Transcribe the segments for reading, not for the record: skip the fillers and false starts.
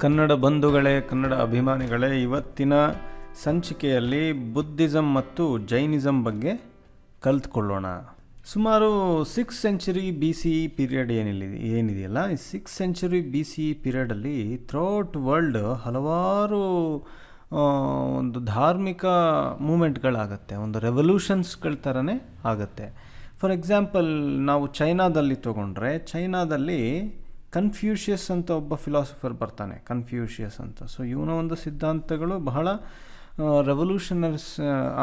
ಕನ್ನಡ ಬಂಧುಗಳೇ, ಕನ್ನಡ ಅಭಿಮಾನಿಗಳೇ, ಇವತ್ತಿನ ಸಂಚಿಕೆಯಲ್ಲಿ ಬುದ್ಧಿಸಮ್ ಮತ್ತು ಜೈನಿಸಮ್ ಬಗ್ಗೆ ಕಲಿತ್ಕೊಳ್ಳೋಣ. ಸುಮಾರು 6th century BCE ಪೀರಿಯಡ್ ಏನಿದೆಯಲ್ಲ, ಈ 6th century BCE ಪೀರಿಯಡಲ್ಲಿ ಥ್ರೂಔಟ್ ವರ್ಲ್ಡ್ ಹಲವಾರು ಒಂದು ಧಾರ್ಮಿಕ ಮೂಮೆಂಟ್ಗಳಾಗತ್ತೆ, ಒಂದು ರೆವಲ್ಯೂಷನ್ಸ್ಗಳ ಥರನೇ ಆಗುತ್ತೆ. ಫಾರ್ ಎಕ್ಸಾಂಪಲ್, ನಾವು ಚೈನಾದಲ್ಲಿ ತೊಗೊಂಡ್ರೆ, ಚೈನಾದಲ್ಲಿ ಕನ್ಫ್ಯೂಷಿಯಸ್ ಅಂತ ಒಬ್ಬ ಫಿಲಾಸಫರ್ ಬರ್ತಾನೆ, ಕನ್ಫ್ಯೂಷಿಯಸ್ ಅಂತ. ಸೊ ಇವನ ಒಂದು ಸಿದ್ಧಾಂತಗಳು ಬಹಳ ರೆವಲ್ಯೂಷನರ್ಸ್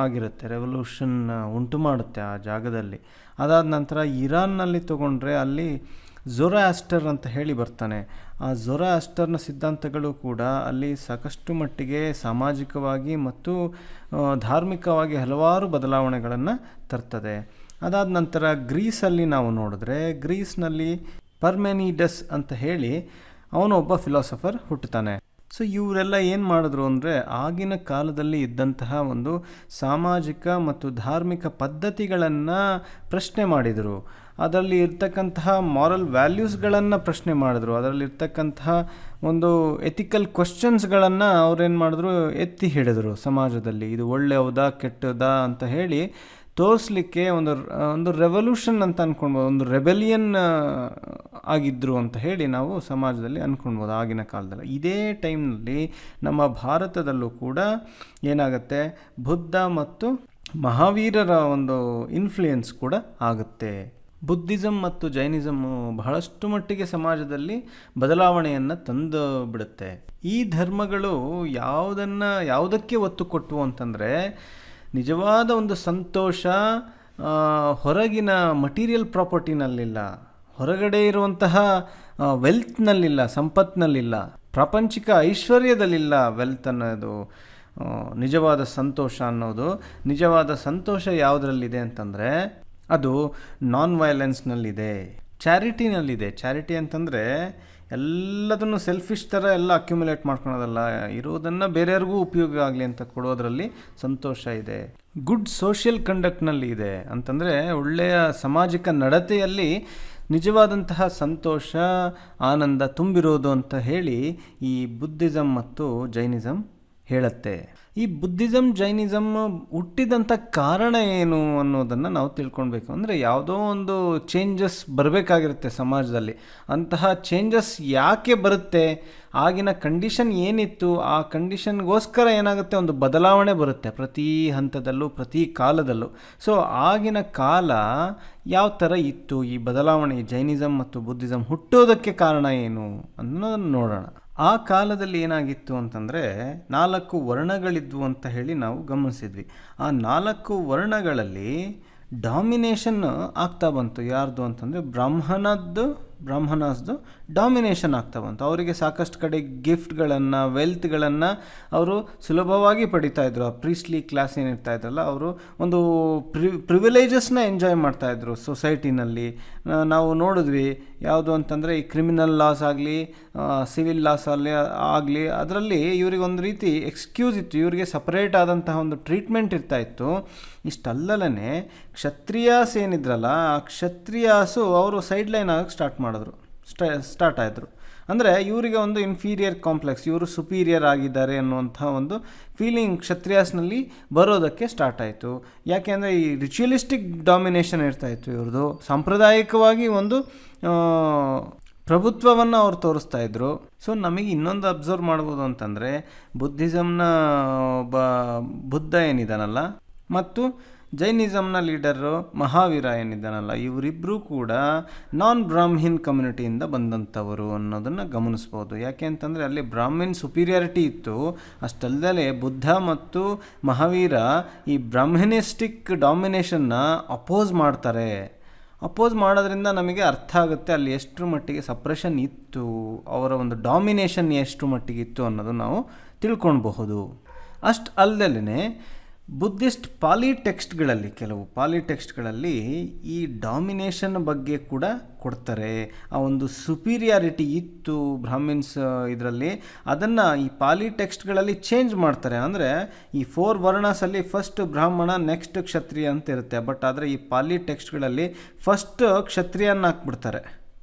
ಆಗಿರುತ್ತೆ, ರೆವಲ್ಯೂಷನ್ ಉಂಟು ಮಾಡುತ್ತೆ ಆ ಜಾಗದಲ್ಲಿ. ಅದಾದ ನಂತರ ಇರಾನ್ನಲ್ಲಿ ತೊಗೊಂಡ್ರೆ ಅಲ್ಲಿ ಝೊರಾಸ್ಟರ್ ಅಂತ ಹೇಳಿ ಬರ್ತಾನೆ. ಆ ಝೊರಾಸ್ಟರ್ನ ಸಿದ್ಧಾಂತಗಳು ಕೂಡ ಅಲ್ಲಿ ಸಾಕಷ್ಟು ಮಟ್ಟಿಗೆ ಸಾಮಾಜಿಕವಾಗಿ ಮತ್ತು ಧಾರ್ಮಿಕವಾಗಿ ಹಲವಾರು ಬದಲಾವಣೆಗಳನ್ನು ತರ್ತದೆ. ಅದಾದ ನಂತರ ಗ್ರೀಸಲ್ಲಿ ನಾವು ನೋಡಿದ್ರೆ, ಗ್ರೀಸ್ನಲ್ಲಿ ಪರ್ಮೆನಿಡಸ್ ಅಂತ ಹೇಳಿ ಅವನೊಬ್ಬ ಫಿಲಾಸಫರ್ ಹುಟ್ಟುತ್ತಾನೆ. ಸೊ ಇವರೆಲ್ಲ ಏನು ಮಾಡಿದ್ರು ಅಂದರೆ, ಆಗಿನ ಕಾಲದಲ್ಲಿ ಇದ್ದಂತಹ ಒಂದು ಸಾಮಾಜಿಕ ಮತ್ತು ಧಾರ್ಮಿಕ ಪದ್ಧತಿಗಳನ್ನು ಪ್ರಶ್ನೆ ಮಾಡಿದರು, ಅದರಲ್ಲಿ ಇರ್ತಕ್ಕಂತಹ ಮಾರಲ್ ವ್ಯಾಲ್ಯೂಸ್ಗಳನ್ನು ಪ್ರಶ್ನೆ ಮಾಡಿದ್ರು, ಅದರಲ್ಲಿ ಇರ್ತಕ್ಕಂತಹ ಒಂದು ಎಥಿಕಲ್ ಕ್ವಶನ್ಸ್ಗಳನ್ನು ಅವ್ರೇನು ಮಾಡಿದ್ರು, ಎತ್ತಿ ಹಿಡಿದ್ರು ಸಮಾಜದಲ್ಲಿ. ಇದು ಒಳ್ಳೆಯದಾ ಕೆಟ್ಟದಾ ಅಂತ ಹೇಳಿ ತೋರಿಸ್ಲಿಕ್ಕೆ ಒಂದು ರೆವಲ್ಯೂಷನ್ ಅಂತ ಅಂದ್ಕೊಳ್ಬೋದು, ಒಂದು ರೆಬೆಲಿಯನ್ ಆಗಿದ್ದರು ಅಂತ ಹೇಳಿ ನಾವು ಸಮಾಜದಲ್ಲಿ ಅಂದ್ಕೊಳ್ಬೋದು ಆಗಿನ ಕಾಲದಲ್ಲಿ. ಇದೇ ಟೈಮ್ನಲ್ಲಿ ನಮ್ಮ ಭಾರತದಲ್ಲೂ ಕೂಡ ಏನಾಗುತ್ತೆ, ಬುದ್ಧ ಮತ್ತು ಮಹಾವೀರರ ಒಂದು ಇನ್ಫ್ಲೂಯೆನ್ಸ್ ಕೂಡ ಆಗುತ್ತೆ. ಬುದ್ಧಿಸಮ್ ಮತ್ತು ಜೈನಿಸಮ್ಮು ಬಹಳಷ್ಟು ಮಟ್ಟಿಗೆ ಸಮಾಜದಲ್ಲಿ ಬದಲಾವಣೆಯನ್ನು ತಂದು ಬಿಡುತ್ತೆ. ಈ ಧರ್ಮಗಳು ಯಾವುದಕ್ಕೆ ಒತ್ತು ಕೊಟ್ಟವು ಅಂತಂದರೆ, ನಿಜವಾದ ಒಂದು ಸಂತೋಷ ಹೊರಗಿನ ಮಟೀರಿಯಲ್ ಪ್ರಾಪರ್ಟಿನಲ್ಲಿಲ್ಲ, ಹೊರಗಡೆ ಇರುವಂತಹ ವೆಲ್ತ್ನಲ್ಲಿಲ್ಲ, ಸಂಪತ್ನಲ್ಲಿಲ್ಲ, ಪ್ರಾಪಂಚಿಕ ಐಶ್ವರ್ಯದಲ್ಲಿಲ್ಲ. ವೆಲ್ತ್ ಅನ್ನೋದು ನಿಜವಾದ ಸಂತೋಷ ಅನ್ನೋದು. ನಿಜವಾದ ಸಂತೋಷ ಯಾವುದರಲ್ಲಿದೆ ಅಂತಂದರೆ, ಅದು ನಾನ್ ವೈಲೆನ್ಸ್ನಲ್ಲಿದೆ, ಚಾರಿಟಿನಲ್ಲಿದೆ. ಚಾರಿಟಿ ಅಂತಂದರೆ ಎಲ್ಲದನ್ನು ಸೆಲ್ಫಿಶ್ ಥರ ಎಲ್ಲ ಅಕ್ಯುಮುಲೇಟ್ ಮಾಡ್ಕೊಳೋದಲ್ಲ, ಇರೋದನ್ನು ಬೇರೆಯವ್ರಿಗೂ ಉಪಯೋಗ ಆಗಲಿ ಅಂತ ಕೊಡೋದರಲ್ಲಿ ಸಂತೋಷ ಇದೆ. ಗುಡ್ ಸೋಷಿಯಲ್ ಕಂಡಕ್ಟ್ನಲ್ಲಿ ಇದೆ ಅಂತಂದರೆ, ಒಳ್ಳೆಯ ಸಾಮಾಜಿಕ ನಡತೆಯಲ್ಲಿ ನಿಜವಾದಂತಹ ಸಂತೋಷ, ಆನಂದ ತುಂಬಿರೋದು ಅಂತ ಹೇಳಿ ಈ ಬುದ್ಧಿಸಮ್ ಮತ್ತು ಜೈನಿಸಮ್ ಹೇಳುತ್ತೆ. ಈ ಬುದ್ಧಿಸಮ್ ಜೈನಿಸಮ್ ಹುಟ್ಟಿದಂಥ ಕಾರಣ ಏನು ಅನ್ನೋದನ್ನು ನಾವು ತಿಳ್ಕೊಳ್ಬೇಕು. ಅಂದರೆ ಯಾವುದೋ ಒಂದು ಚೇಂಜಸ್ ಬರಬೇಕಾಗಿರುತ್ತೆ ಸಮಾಜದಲ್ಲಿ. ಅಂತಹ ಚೇಂಜಸ್ ಯಾಕೆ ಬರುತ್ತೆ, ಆಗಿನ ಕಂಡೀಷನ್ ಏನಿತ್ತು, ಆ ಕಂಡೀಷನ್ಗೋಸ್ಕರ ಏನಾಗುತ್ತೆ, ಒಂದು ಬದಲಾವಣೆ ಬರುತ್ತೆ ಪ್ರತಿ ಹಂತದಲ್ಲೂ, ಪ್ರತಿ ಕಾಲದಲ್ಲೂ. ಸೊ ಆಗಿನ ಕಾಲ ಯಾವ ಥರ ಇತ್ತು, ಈ ಬದಲಾವಣೆ ಜೈನಿಸಮ್ ಮತ್ತು ಬುದ್ಧಿಸಮ್ ಹುಟ್ಟೋದಕ್ಕೆ ಕಾರಣ ಏನು ಅನ್ನೋದನ್ನು ನೋಡೋಣ. ಆ ಕಾಲದಲ್ಲಿ ಏನಾಗಿತ್ತು ಅಂತಂದರೆ, 4 ವರ್ಣಗಳಿದ್ವು ಅಂತ ಹೇಳಿ ನಾವು ಗಮನಿಸಿದ್ವಿ. ಆ 4 ವರ್ಣಗಳಲ್ಲಿ ಡಾಮಿನೇಷನ್ ಆಗ್ತಾ ಬಂತು. ಯಾರ್ದು ಅಂತಂದರೆ ಬ್ರಾಹ್ಮಣಸ್ದು ಡಾಮಿನೇಷನ್ ಆಗ್ತಾ ಬಂತು. ಅವರಿಗೆ ಸಾಕಷ್ಟು ಕಡೆ ಗಿಫ್ಟ್ಗಳನ್ನು, ವೆಲ್ತ್ಗಳನ್ನು ಅವರು ಸುಲಭವಾಗಿ ಪಡಿತಾ ಇದ್ರು. ಆ ಪ್ರೀಸ್ಲಿ ಕ್ಲಾಸ್ ಏನಿರ್ತಾ ಇದ್ರಲ್ಲ, ಅವರು ಒಂದು ಪ್ರಿವಿಲೇಜಸ್ನ ಎಂಜಾಯ್ ಮಾಡ್ತಾಯಿದ್ರು ಸೊಸೈಟಿನಲ್ಲಿ. ನಾವು ನೋಡಿದ್ವಿ, ಯಾವುದು ಅಂತಂದರೆ ಈ ಕ್ರಿಮಿನಲ್ ಲಾಸ್ ಆಗಲಿ, ಸಿವಿಲ್ ಲಾಸ್ ಆಗಲಿ, ಅದರಲ್ಲಿ ಇವ್ರಿಗೆ ಒಂದು ರೀತಿ ಎಕ್ಸ್ಕ್ಯೂಸ್ ಇತ್ತು, ಇವರಿಗೆ ಸಪರೇಟ್ ಆದಂತಹ ಒಂದು ಟ್ರೀಟ್ಮೆಂಟ್ ಇರ್ತಾಯಿತ್ತು. ಇಷ್ಟಲ್ಲೇ ಕ್ಷತ್ರಿಯಾಸ್ ಏನಿದ್ರಲ್ಲ, ಆ ಕ್ಷತ್ರಿಯಾಸು ಅವರು ಸೈಡ್ ಲೈನ್ ಆಗೋಕ್ಕೆ ಸ್ಟಾರ್ಟ್ ಆಯಿತು. ಅಂದರೆ ಇವರಿಗೆ ಒಂದು ಇನ್ಫೀರಿಯರ್ ಕಾಂಪ್ಲೆಕ್ಸ್, ಇವರು ಸುಪೀರಿಯರ್ ಆಗಿದ್ದಾರೆ ಅನ್ನುವಂಥ ಒಂದು ಫೀಲಿಂಗ್ ಕ್ಷತ್ರಿಯಾಸ್ನಲ್ಲಿ ಬರೋದಕ್ಕೆ ಸ್ಟಾರ್ಟ್ ಆಯಿತು. ಯಾಕೆಂದರೆ ಈ ರಿಚುವಲಿಸ್ಟಿಕ್ ಡಾಮಿನೇಷನ್ ಇರ್ತಾಯಿತ್ತು ಇವ್ರದ್ದು. ಸಾಂಪ್ರದಾಯಿಕವಾಗಿ ಒಂದು ಪ್ರಭುತ್ವವನ್ನು ಅವ್ರು ತೋರಿಸ್ತಾ ಇದ್ರು. ಸೊ ನಮಗೆ ಇನ್ನೊಂದು ಅಬ್ಸರ್ವ್ ಮಾಡ್ಬೋದು ಅಂತಂದರೆ, ಬುದ್ಧಿಸಮ್ನ ಒಬ್ಬ ಬುದ್ಧ ಏನಿದಾನಲ್ಲ ಮತ್ತು ಜೈನಿಸಮ್ನ ಲೀಡರು ಮಹಾವೀರ ಏನಿದ್ದಾನಲ್ಲ, ಇವರಿಬ್ಬರೂ ಕೂಡ ನಾನ್ ಬ್ರಾಹ್ಮಿನ್ ಕಮ್ಯುನಿಟಿಯಿಂದ ಬಂದಂಥವರು ಅನ್ನೋದನ್ನು ಗಮನಿಸ್ಬೋದು. ಯಾಕೆ ಅಂತಂದರೆ ಅಲ್ಲಿ ಬ್ರಾಹ್ಮಿನ್ ಸುಪೀರಿಯಾರಿಟಿ ಇತ್ತು. ಅಷ್ಟಲ್ಲದೆ ಬುದ್ಧ ಮತ್ತು ಮಹಾವೀರ ಈ ಬ್ರಾಹ್ಮಿನಿಸ್ಟಿಕ್ ಡಾಮಿನೇಷನ್ನ ಅಪೋಸ್ ಮಾಡ್ತಾರೆ. ಅಪೋಸ್ ಮಾಡೋದ್ರಿಂದ ನಮಗೆ ಅರ್ಥ ಆಗುತ್ತೆ ಅಲ್ಲಿ ಎಷ್ಟು ಮಟ್ಟಿಗೆ ಸಪ್ರೆಷನ್ ಇತ್ತು, ಅವರ ಒಂದು ಡಾಮಿನೇಷನ್ ಎಷ್ಟು ಮಟ್ಟಿಗೆ ಇತ್ತು ಅನ್ನೋದು ನಾವು ತಿಳ್ಕೊಳ್ಬಹುದು. ಅಷ್ಟು ಅಲ್ಲದೇ ಬುದ್ಧಿಸ್ಟ್ ಕೆಲವು ಪಾಲಿಟೆಕ್ಸ್ಟ್ಗಳಲ್ಲಿ ಈ ಡಾಮಿನೇಷನ್ ಬಗ್ಗೆ ಕೂಡ ಕೊಡ್ತಾರೆ. ಆ ಒಂದು ಸುಪೀರಿಯಾರಿಟಿ ಇತ್ತು ಬ್ರಾಹ್ಮಿನ್ಸ್ ಇದರಲ್ಲಿ, ಅದನ್ನು ಈ ಪಾಲಿಟೆಕ್ಸ್ಟ್ಗಳಲ್ಲಿ ಚೇಂಜ್ ಮಾಡ್ತಾರೆ. ಅಂದರೆ ಈ 4 ವರ್ಣಸಲ್ಲಿ ಫಸ್ಟ್ ಬ್ರಾಹ್ಮಣ, ನೆಕ್ಸ್ಟ್ ಕ್ಷತ್ರಿಯ ಅಂತ ಇರುತ್ತೆ. ಬಟ್ ಆದರೆ ಈ ಪಾಲಿಟೆಕ್ಸ್ಟ್ಗಳಲ್ಲಿ ಫಸ್ಟ್ ಕ್ಷತ್ರಿಯನ್ನ ಹಾಕ್ಬಿಡ್ತಾರೆ.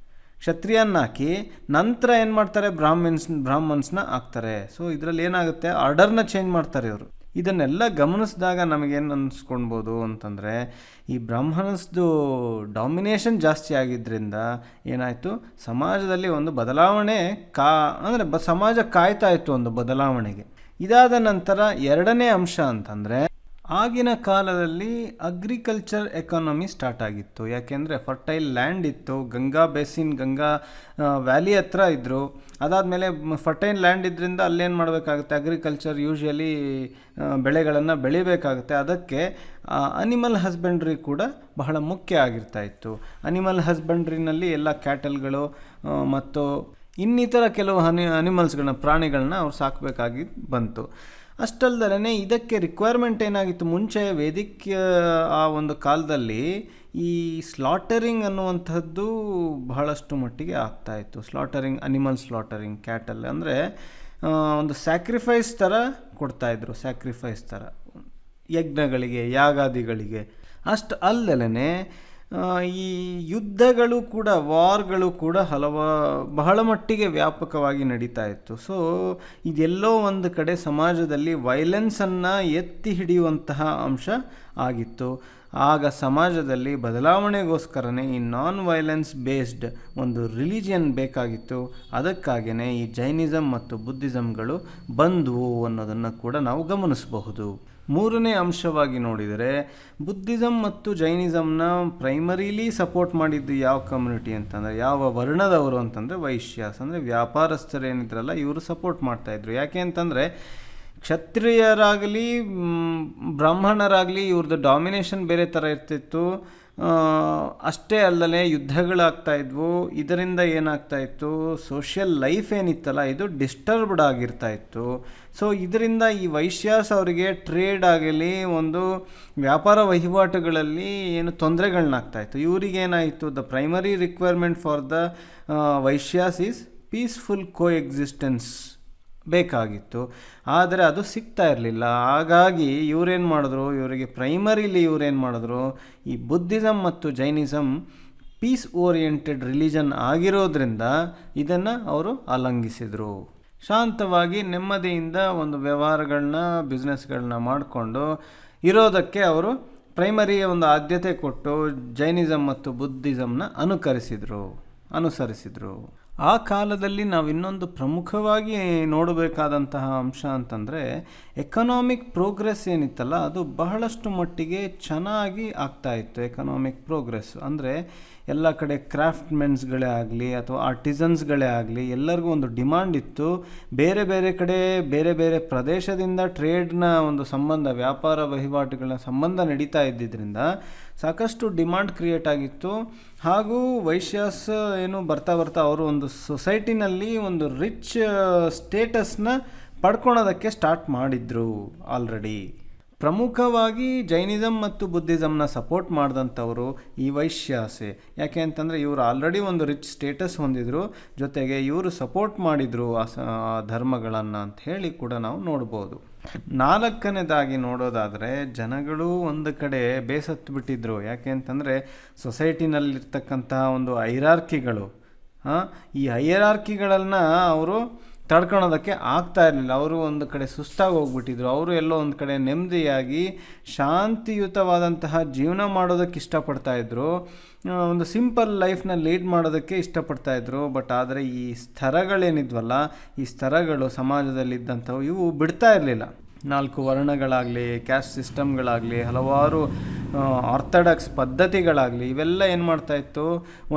ಕ್ಷತ್ರಿಯನ್ನಾಕಿ ನಂತರ ಏನು ಮಾಡ್ತಾರೆ, ಬ್ರಾಹ್ಮಣ್ಸ್ನ ಹಾಕ್ತಾರೆ. ಸೊ ಇದರಲ್ಲಿ ಏನಾಗುತ್ತೆ, ಆರ್ಡರ್ನ ಚೇಂಜ್ ಮಾಡ್ತಾರೆ ಇವರು. ಇದನ್ನೆಲ್ಲ ಗಮನಿಸಿದಾಗ ನಮಗೇನು ಅನ್ನಿಸ್ಕೊಳ್ಬೋದು ಅಂತಂದರೆ, ಈ ಬ್ರಾಹ್ಮಣಸ್ದು ಡಾಮಿನೇಷನ್ ಜಾಸ್ತಿ ಆಗಿದ್ದರಿಂದ ಏನಾಯಿತು, ಸಮಾಜದಲ್ಲಿ ಒಂದು ಬದಲಾವಣೆ ಅಂದರೆ ಸಮಾಜ ಕಾಯ್ತಾ ಇತ್ತು ಒಂದು ಬದಲಾವಣೆಗೆ. ಇದಾದ ನಂತರ ಎರಡನೇ ಅಂಶ ಅಂತಂದರೆ, ಆಗಿನ ಕಾಲದಲ್ಲಿ ಅಗ್ರಿಕಲ್ಚರ್ ಎಕಾನಮಿ ಸ್ಟಾರ್ಟ್ ಆಗಿತ್ತು. ಯಾಕೆಂದರೆ ಫರ್ಟೈಲ್ ಲ್ಯಾಂಡ್ ಇತ್ತು, ಗಂಗಾ ಬೇಸಿನ್, ಗಂಗಾ ವ್ಯಾಲಿ ಹತ್ರ ಇದ್ದರು. ಅದಾದಮೇಲೆ ಫರ್ಟೈಲ್ ಲ್ಯಾಂಡ್ ಇದ್ರಿಂದ ಅಲ್ಲೇನು ಮಾಡಬೇಕಾಗುತ್ತೆ, ಅಗ್ರಿಕಲ್ಚರ್ ಯೂಶ್ವಲಿ ಬೆಳೆಗಳನ್ನು ಬೆಳಿಬೇಕಾಗುತ್ತೆ. ಅದಕ್ಕೆ ಅನಿಮಲ್ ಹಸ್ಬೆಂಡ್ರಿ ಕೂಡ ಬಹಳ ಮುಖ್ಯ ಆಗಿರ್ತಾ ಇತ್ತು. ಅನಿಮಲ್ ಹಸ್ಬೆಂಡ್ರಿನಲ್ಲಿ ಎಲ್ಲ ಕ್ಯಾಟಲ್ಗಳು ಮತ್ತು ಇನ್ನಿತರ ಕೆಲವು ಅನಿಮಲ್ಸ್ಗಳನ್ನ, ಪ್ರಾಣಿಗಳನ್ನ ಅವ್ರು ಸಾಕಬೇಕಾಗಿ ಬಂತು. ಅಷ್ಟಲ್ದಲೇ ಇದಕ್ಕೆ ರಿಕ್ವೈರ್ಮೆಂಟ್ ಏನಾಗಿತ್ತು, ಮುಂಚೆ ವೇದಿಕ್ ಆ ಒಂದು ಕಾಲದಲ್ಲಿ ಈ ಸ್ಲಾಟರಿಂಗ್ ಅನ್ನುವಂಥದ್ದು ಬಹಳಷ್ಟು ಮಟ್ಟಿಗೆ ಆಗ್ತಾಯಿತ್ತು. ಅನಿಮಲ್ ಸ್ಲಾಟರಿಂಗ್, ಕ್ಯಾಟಲ್ ಅಂದರೆ ಒಂದು ಸ್ಯಾಕ್ರಿಫೈಸ್ ಥರ ಕೊಡ್ತಾಯಿದ್ರು, ಸ್ಯಾಕ್ರಿಫೈಸ್ ಥರ ಯಜ್ಞಗಳಿಗೆ, ಯಾಗಾದಿಗಳಿಗೆ. ಅಷ್ಟು ಅಲ್ಲದೇ ಈ ಯುದ್ಧಗಳು ಕೂಡ, ವಾರ್ಗಳು ಕೂಡ ಬಹಳ ಮಟ್ಟಿಗೆ ವ್ಯಾಪಕವಾಗಿ ನಡೀತಾ ಇತ್ತು. ಸೊ ಇದೆಲ್ಲೋ ಒಂದು ಕಡೆ ಸಮಾಜದಲ್ಲಿ ವೈಲೆನ್ಸನ್ನು ಎತ್ತಿ ಹಿಡಿಯುವಂತಹ ಅಂಶ ಆಗಿತ್ತು. ಆಗ ಸಮಾಜದಲ್ಲಿ ಬದಲಾವಣೆಗೋಸ್ಕರನೇ ಈ ನಾನ್ ವೈಲೆನ್ಸ್ ಬೇಸ್ಡ್ ಒಂದು ರಿಲಿಜಿಯನ್ ಬೇಕಾಗಿತ್ತು. ಅದಕ್ಕಾಗಿಯೇ ಈ ಜೈನಿಸಮ್ ಮತ್ತು ಬುದ್ಧಿಸಮ್ಗಳು ಬಂದವು ಅನ್ನೋದನ್ನು ಕೂಡ ನಾವು ಗಮನಿಸಬಹುದು. ಮೂರನೇ ಅಂಶವಾಗಿ ನೋಡಿದರೆ, ಬುದ್ಧಿಸಮ್ ಮತ್ತು ಜೈನಿಸಮ್ನ ಪ್ರೈಮರಿಲಿ ಸಪೋರ್ಟ್ ಮಾಡಿದ್ದು ಯಾವ ಕಮ್ಯುನಿಟಿ ಅಂತಂದರೆ, ಯಾವ ವರ್ಣದವರು ಅಂತಂದರೆ ವೈಶ್ಯಾಸ್, ಅಂದರೆ ವ್ಯಾಪಾರಸ್ಥರೇನಿದ್ರಲ್ಲ ಇವರು ಸಪೋರ್ಟ್ ಮಾಡ್ತಾಯಿದ್ರು. ಯಾಕೆ ಅಂತಂದರೆ ಕ್ಷತ್ರಿಯರಾಗಲಿ ಬ್ರಾಹ್ಮಣರಾಗಲಿ ಇವ್ರದ್ದು ಡಾಮಿನೇಷನ್ ಬೇರೆ ಥರ ಇರ್ತಿತ್ತು. ಅಷ್ಟೇ ಅಲ್ಲದೆ ಯುದ್ಧಗಳಾಗ್ತಾಯಿದ್ವು. ಇದರಿಂದ ಏನಾಗ್ತಾಯಿತ್ತು, ಸೋಷಿಯಲ್ ಲೈಫ್ ಏನಿತ್ತಲ್ಲ ಇದು ಡಿಸ್ಟರ್ಬ್ಡ್ ಆಗಿರ್ತಾಯಿತ್ತು. ಸೊ ಇದರಿಂದ ಈ ವೈಶ್ಯಾಸ್ ಅವರಿಗೆ ಟ್ರೇಡ್ ಆಗಲಿ, ಒಂದು ವ್ಯಾಪಾರ ವಹಿವಾಟುಗಳಲ್ಲಿ ಏನು ತೊಂದರೆಗಳನ್ನಾಗ್ತಾಯಿತ್ತು. ಇವರಿಗೇನಾಯಿತು, the primary requirement for the Vaishyas is peaceful coexistence ಬೇಕಾಗಿತ್ತು. ಆದರೆ ಅದು ಸಿಗ್ತಾ ಇರಲಿಲ್ಲ. ಹಾಗಾಗಿ ಇವರೇನು ಮಾಡಿದ್ರು, ಪ್ರೈಮರಿಲಿ ಇವರೇನು ಮಾಡಿದ್ರು, ಈ ಬುದ್ಧಿಸಮ್ ಮತ್ತು ಜೈನಿಸಮ್ ಪೀಸ್ ಓರಿಯೆಂಟೆಡ್ ರಿಲಿಜನ್ ಆಗಿರೋದ್ರಿಂದ ಇದನ್ನು ಅವರು ಅಲಂಘಿಸಿದರು. ಶಾಂತವಾಗಿ ನೆಮ್ಮದಿಯಿಂದ ಒಂದು ವ್ಯವಹಾರಗಳನ್ನ, ಬಿಸ್ನೆಸ್ಗಳನ್ನ ಮಾಡಿಕೊಂಡು ಇರೋದಕ್ಕೆ ಅವರು ಪ್ರೈಮರಿಯ ಒಂದು ಆದ್ಯತೆ ಕೊಟ್ಟು ಜೈನಿಸಮ್ ಮತ್ತು ಬುದ್ಧಿಸಮ್ನ ಅನುಸರಿಸಿದರು. ಆ ಕಾಲದಲ್ಲಿ ನಾವು ಇನ್ನೊಂದು ಪ್ರಮುಖವಾಗಿ ನೋಡಬೇಕಾದಂತಹ ಅಂಶ ಅಂತಂದರೆ, ಎಕನಾಮಿಕ್ ಪ್ರೋಗ್ರೆಸ್ ಏನಿತ್ತಲ್ಲ ಅದು ಬಹಳಷ್ಟು ಮಟ್ಟಿಗೆ ಚೆನ್ನಾಗಿ ಆಗ್ತಾಯಿತ್ತು. ಎಕನಾಮಿಕ್ ಪ್ರೋಗ್ರೆಸ್ ಅಂದರೆ ಎಲ್ಲ ಕಡೆ ಕ್ರಾಫ್ಟ್ಮೆನ್ಸ್ಗಳೇ ಆಗಲಿ ಅಥವಾ ಆರ್ಟಿಸನ್ಸ್ಗಳೇ ಆಗಲಿ ಎಲ್ಲರಿಗೂ ಒಂದು ಡಿಮಾಂಡ್ ಇತ್ತು. ಬೇರೆ ಬೇರೆ ಕಡೆ ಬೇರೆ ಬೇರೆ ಪ್ರದೇಶದಿಂದ ಟ್ರೇಡ್ನ ಒಂದು ಸಂಬಂಧ, ವ್ಯಾಪಾರ ವಹಿವಾಟುಗಳ ಸಂಬಂಧ ನಡೀತಾ ಇದ್ದಿದ್ದರಿಂದ ಸಾಕಷ್ಟು ಡಿಮಾಂಡ್ ಕ್ರಿಯೇಟ್ ಆಗಿತ್ತು. ಹಾಗೂ ವೈಶ್ಯಾಸ್ ಬರ್ತಾ ಅವರು ಒಂದು ಸೊಸೈಟಿನಲ್ಲಿ ಒಂದು ರಿಚ್ ಸ್ಟೇಟಸ್ನ ಪಡ್ಕೊಳೋದಕ್ಕೆ ಸ್ಟಾರ್ಟ್ ಮಾಡಿದ್ರು ಆಲ್ರೆಡಿ. ಪ್ರಮುಖವಾಗಿ ಜೈನಿಸಮ್ ಮತ್ತು ಬುದ್ಧಿಸಮ್ನ ಸಪೋರ್ಟ್ ಮಾಡಿದಂಥವರು ಈ ವೈಶ್ಯಾಸೆ. ಯಾಕೆ ಅಂತಂದರೆ ಇವರು ಆಲ್ರೆಡಿ ಒಂದು ರಿಚ್ ಸ್ಟೇಟಸ್ ಹೊಂದಿದ್ರು, ಜೊತೆಗೆ ಇವರು ಸಪೋರ್ಟ್ ಮಾಡಿದರು ಆ ಧರ್ಮಗಳನ್ನು ಅಂತ ಹೇಳಿ ಕೂಡ ನಾವು ನೋಡ್ಬೋದು. ನಾಲ್ಕನೇದಾಗಿ ನೋಡೋದಾದರೆ, ಜನಗಳು ಒಂದು ಕಡೆ ಬೇಸತ್ತು ಬಿಟ್ಟಿದ್ರು. ಯಾಕೆ ಅಂತಂದರೆ ಸೊಸೈಟಿನಲ್ಲಿರ್ತಕ್ಕಂತಹ ಒಂದು ಹೈರಾರ್ಕಿಗಳು, ಈ ಹೈರಾರ್ಕಿಗಳನ್ನು ಅವರು ತಡ್ಕೊಳೋದಕ್ಕೆ ಆಗ್ತಾ ಇರಲಿಲ್ಲ. ಅವರು ಒಂದು ಕಡೆ ಸುಸ್ತಾಗಿ ಹೋಗ್ಬಿಟ್ಟಿದ್ರು. ಅವರು ಎಲ್ಲೋ ಒಂದು ಕಡೆ ನೆಮ್ಮದಿಯಾಗಿ ಶಾಂತಿಯುತವಾದಂತಹ ಜೀವನ ಮಾಡೋದಕ್ಕೆ ಇಷ್ಟಪಡ್ತಾಯಿದ್ರು, ಒಂದು ಸಿಂಪಲ್ ಲೈಫ್ನ ಲೀಡ್ ಮಾಡೋದಕ್ಕೆ ಇಷ್ಟಪಡ್ತಾಯಿದ್ರು. ಬಟ್ ಆದರೆ ಈ ಸ್ತರಗಳೇನಿದ್ವಲ್ಲ, ಈ ಸ್ತರಗಳು ಸಮಾಜದಲ್ಲಿದ್ದಂಥವು ಇವು ಬಿಡ್ತಾ ಇರಲಿಲ್ಲ. 4 ವರ್ಣಗಳಾಗಲಿ, ಕ್ಯಾಸ್ಟ್ ಸಿಸ್ಟಮ್ಗಳಾಗಲಿ, ಹಲವಾರು ಆರ್ಥೋಡಾಕ್ಸ್ ಪದ್ಧತಿಗಳಾಗಲಿ, ಇವೆಲ್ಲ ಏನು ಮಾಡ್ತಾಯಿತ್ತು,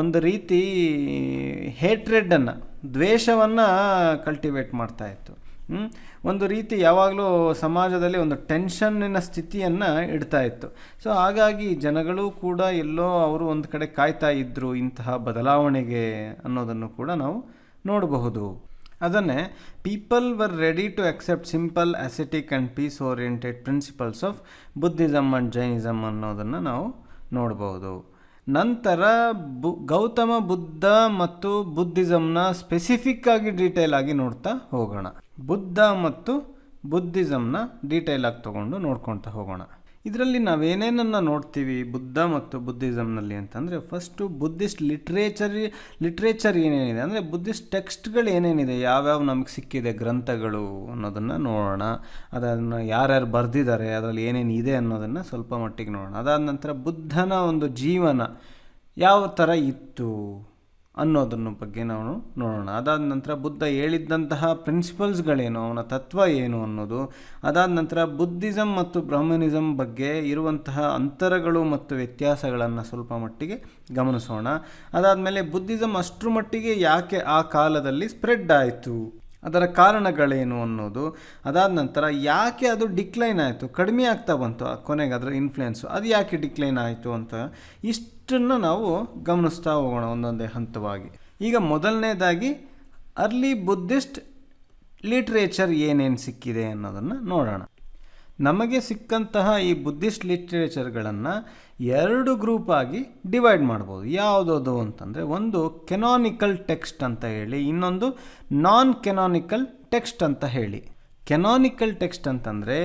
ಒಂದು ರೀತಿ ಹೇಟ್ರೆಡನ್ನು, ದ್ವೇಷವನ್ನು ಕಲ್ಟಿವೇಟ್ ಮಾಡ್ತಾಯಿತ್ತು. ಒಂದು ರೀತಿ ಯಾವಾಗಲೂ ಸಮಾಜದಲ್ಲಿ ಒಂದು ಟೆನ್ಷನ್ನಿನ ಸ್ಥಿತಿಯನ್ನು ಇಡ್ತಾ ಇತ್ತು. ಸೊ ಹಾಗಾಗಿ ಜನಗಳು ಕೂಡ ಎಲ್ಲೋ ಅವರು ಒಂದು ಕಡೆ ಕಾಯ್ತಾ ಇದ್ದರು ಇಂತಹ ಬದಲಾವಣೆಗೆ ಅನ್ನೋದನ್ನು ಕೂಡ ನಾವು ನೋಡಬಹುದು. ಅದನ್ನೇ people were ready to accept simple ascetic and peace oriented principles of Buddhism and Jainism ಅನ್ನೋದನ್ನು ನಾವು ನೋಡ್ಬೋದು. ನಂತರ ಗೌತಮ ಬುದ್ಧ ಮತ್ತು ಬುದ್ಧಿಸಮ್ನ ಸ್ಪೆಸಿಫಿಕ್ ಆಗಿ ಡೀಟೇಲ್ ಆಗಿ ನೋಡ್ತಾ ಹೋಗೋಣ. ಬುದ್ಧ ಮತ್ತು ಬುದ್ಧಿಸಮ್ನ ಡೀಟೇಲ್ ಆಗಿ ತೊಗೊಂಡು ನೋಡ್ಕೊಳ್ತಾ ಹೋಗೋಣ. ಇದರಲ್ಲಿ ನಾವೇನೇನನ್ನು ನೋಡ್ತೀವಿ ಬುದ್ಧ ಮತ್ತು ಬುದ್ಧಿಸಮ್ನಲ್ಲಿ ಅಂತಂದರೆ, ಫಸ್ಟು ಬುದ್ಧಿಸ್ಟ್ ಲಿಟ್ರೇಚರ್ ಏನೇನಿದೆ, ಅಂದರೆ ಬುದ್ಧಿಸ್ಟ್ ಟೆಕ್ಸ್ಟ್ಗಳು ಏನೇನಿದೆ, ಯಾವ್ಯಾವ ನಮಗೆ ಸಿಕ್ಕಿದೆ ಗ್ರಂಥಗಳು ಅನ್ನೋದನ್ನು ನೋಡೋಣ. ಅದನ್ನು ಯಾರ್ಯಾರು ಬರೆದಿದ್ದಾರೆ, ಅದರಲ್ಲಿ ಏನೇನು ಇದೆ ಅನ್ನೋದನ್ನು ಸ್ವಲ್ಪ ಮಟ್ಟಿಗೆ ನೋಡೋಣ. ಅದಾದ ನಂತರ ಬುದ್ಧನ ಒಂದು ಜೀವನ ಯಾವ ಥರ ಇತ್ತು ಅನ್ನೋದನ್ನ ಬಗ್ಗೆ ನಾವು ನೋಡೋಣ. ಅದಾದ ನಂತರ ಬುದ್ಧ ಹೇಳಿದ್ದಂತಹ ಪ್ರಿನ್ಸಿಪಲ್ಸ್ಗಳೇನು, ಅವನ ತತ್ವ ಏನು ಅನ್ನೋದು. ಅದಾದ ನಂತರ ಬುದ್ಧಿಸಮ್ ಮತ್ತು ಬ್ರಹ್ಮನಿಸಮ್ ಬಗ್ಗೆ ಇರುವಂತಹ ಅಂತರಗಳು ಮತ್ತು ವ್ಯತ್ಯಾಸಗಳನ್ನು ಸ್ವಲ್ಪ ಮಟ್ಟಿಗೆ ಗಮನಿಸೋಣ. ಅದಾದಮೇಲೆ ಬುದ್ಧಿಸಮ್ ಅಷ್ಟರ ಮಟ್ಟಿಗೆ ಯಾಕೆ ಆ ಕಾಲದಲ್ಲಿ ಸ್ಪ್ರೆಡ್ ಆಯಿತು, ಅದರ ಕಾರಣಗಳೇನು ಅನ್ನೋದು. ಅದಾದ ನಂತರ ಯಾಕೆ ಅದು ಡಿಕ್ಲೈನ್ ಆಯಿತು, ಕಡಿಮೆ ಆಗ್ತಾ ಬಂತು ಕೊನೆಗೆ ಅದರ ಇನ್ಫ್ಲುಯೆನ್ಸು, ಅದು ಯಾಕೆ ಡಿಕ್ಲೈನ್ ಆಯಿತು ಅಂತ ಇಷ್ಟನ್ನು ನಾವು ಗಮನಿಸ್ತಾ ಹೋಗೋಣ ಒಂದೊಂದೇ ಹಂತವಾಗಿ. ಈಗ ಮೊದಲನೇದಾಗಿ ಅರ್ಲಿ ಬುದ್ಧಿಸ್ಟ್ ಲಿಟ್ರೇಚರ್ ಏನೇನು ಸಿಕ್ಕಿದೆ ಅನ್ನೋದನ್ನು ನೋಡೋಣ. ನಮಗೆ ಸಿಕ್ಕಂತಹ ಈ ಬುದ್ಧಿಸ್ಟ್ ಲಿಟ್ರೇಚರ್ಗಳನ್ನು 2 ಗ್ರೂಪ್ ಆಗಿ ಡಿವೈಡ್ ಮಾಡ್ಬೋದು. ಯಾವುದದು ಅಂತಂದರೆ, ಒಂದು ಕೆನಾನಿಕಲ್ ಟೆಕ್ಸ್ಟ್ ಅಂತ ಹೇಳಿ, ಇನ್ನೊಂದು ನಾನ್ ಕೆನಾನಿಕಲ್ ಟೆಕ್ಸ್ಟ್ ಅಂತ ಹೇಳಿ. ಕೆನಾನಿಕಲ್ ಟೆಕ್ಸ್ಟ್ ಅಂತಂದರೆ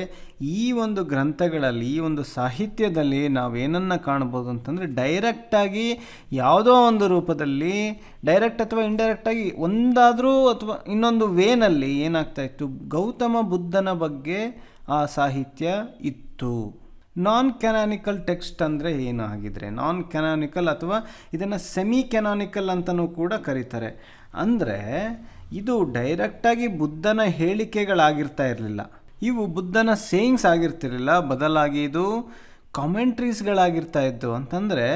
ಈ ಒಂದು ಗ್ರಂಥಗಳಲ್ಲಿ, ಈ ಒಂದು ಸಾಹಿತ್ಯದಲ್ಲಿ ನಾವೇನನ್ನು ಕಾಣ್ಬೋದು ಅಂತಂದರೆ, ಡೈರೆಕ್ಟಾಗಿ ಯಾವುದೋ ಒಂದು ರೂಪದಲ್ಲಿ, ಡೈರೆಕ್ಟ್ ಅಥವಾ ಇಂಡೈರೆಕ್ಟಾಗಿ ಒಂದಾದರೂ ಅಥವಾ ಇನ್ನೊಂದು ವೇನಲ್ಲಿ ಏನಾಗ್ತಾಯಿತ್ತು, ಗೌತಮ ಬುದ್ಧನ ಬಗ್ಗೆ ಆ ಸಾಹಿತ್ಯ ಇತ್ತು. ನಾನ್ ಕೆನಾನಿಕಲ್ ಟೆಕ್ಸ್ಟ್ ಅಂದರೆ ಏನು ಆಗಿದ್ರೆ, ನಾನ್ ಕೆನಾನಿಕಲ್ ಅಥವಾ ಇದನ್ನು ಸೆಮಿ ಕೆನಾನಿಕಲ್ ಅಂತಲೂ ಕೂಡ ಕರೀತಾರೆ. ಅಂದರೆ ಇದು ಡೈರೆಕ್ಟಾಗಿ ಬುದ್ಧನ ಹೇಳಿಕೆಗಳಾಗಿರ್ತಾ ಇರಲಿಲ್ಲ, ಇವು ಬುದ್ಧನ ಸೇಯಿಂಗ್ಸ್ ಆಗಿರ್ತಿರಲಿಲ್ಲ, ಬದಲಾಗಿ ಇದು ಕಾಮೆಂಟ್ರೀಸ್ಗಳಾಗಿರ್ತಾ ಇತ್ತು. ಅಂತಂದರೆ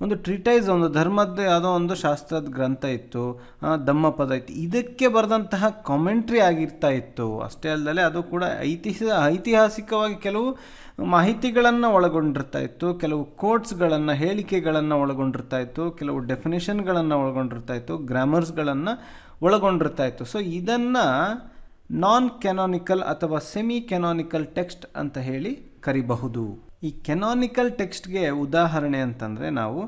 ಒಂದು ಟ್ರಿಟೈಸ್, ಒಂದು ಧರ್ಮದ ಯಾವುದೋ ಒಂದು ಶಾಸ್ತ್ರದ ಗ್ರಂಥ ಇತ್ತು, ಧಮ್ಮಪದ ಇತ್ತು, ಇದಕ್ಕೆ ಬರೆದಂತಹ ಕಾಮೆಂಟ್ರಿ ಆಗಿರ್ತಾ ಇತ್ತು. ಅಷ್ಟೇ ಅಲ್ಲದೆ ಅದು ಕೂಡ ಐತಿಹಾಸಿಕವಾಗಿ ಕೆಲವು ಮಾಹಿತಿಗಳನ್ನು ಒಳಗೊಂಡಿರ್ತಾ ಇತ್ತು, ಕೆಲವು ಕೋಟ್ಸ್ಗಳನ್ನು, ಹೇಳಿಕೆಗಳನ್ನು ಒಳಗೊಂಡಿರ್ತಾ ಇತ್ತು, ಕೆಲವು ಡೆಫಿನೇಷನ್ಗಳನ್ನು ಒಳಗೊಂಡಿರ್ತಾ ಇತ್ತು, ಗ್ರಾಮರ್ಸ್ಗಳನ್ನು ಒಳಗೊಂಡಿರ್ತಾ ಇತ್ತು. ಸೊ ಇದನ್ನು ನಾನ್ ಕೆನಾನಿಕಲ್ ಅಥವಾ ಸೆಮಿ ಕೆನಾನಿಕಲ್ ಟೆಕ್ಸ್ಟ್ ಅಂತ ಹೇಳಿ ಕರಿಬಹುದು. ಈ ಕೆನಾನಿಕಲ್ ಟೆಕ್ಸ್ಟ್ಗೆ ಉದಾಹರಣೆ ಅಂತಂದರೆ ನಾವು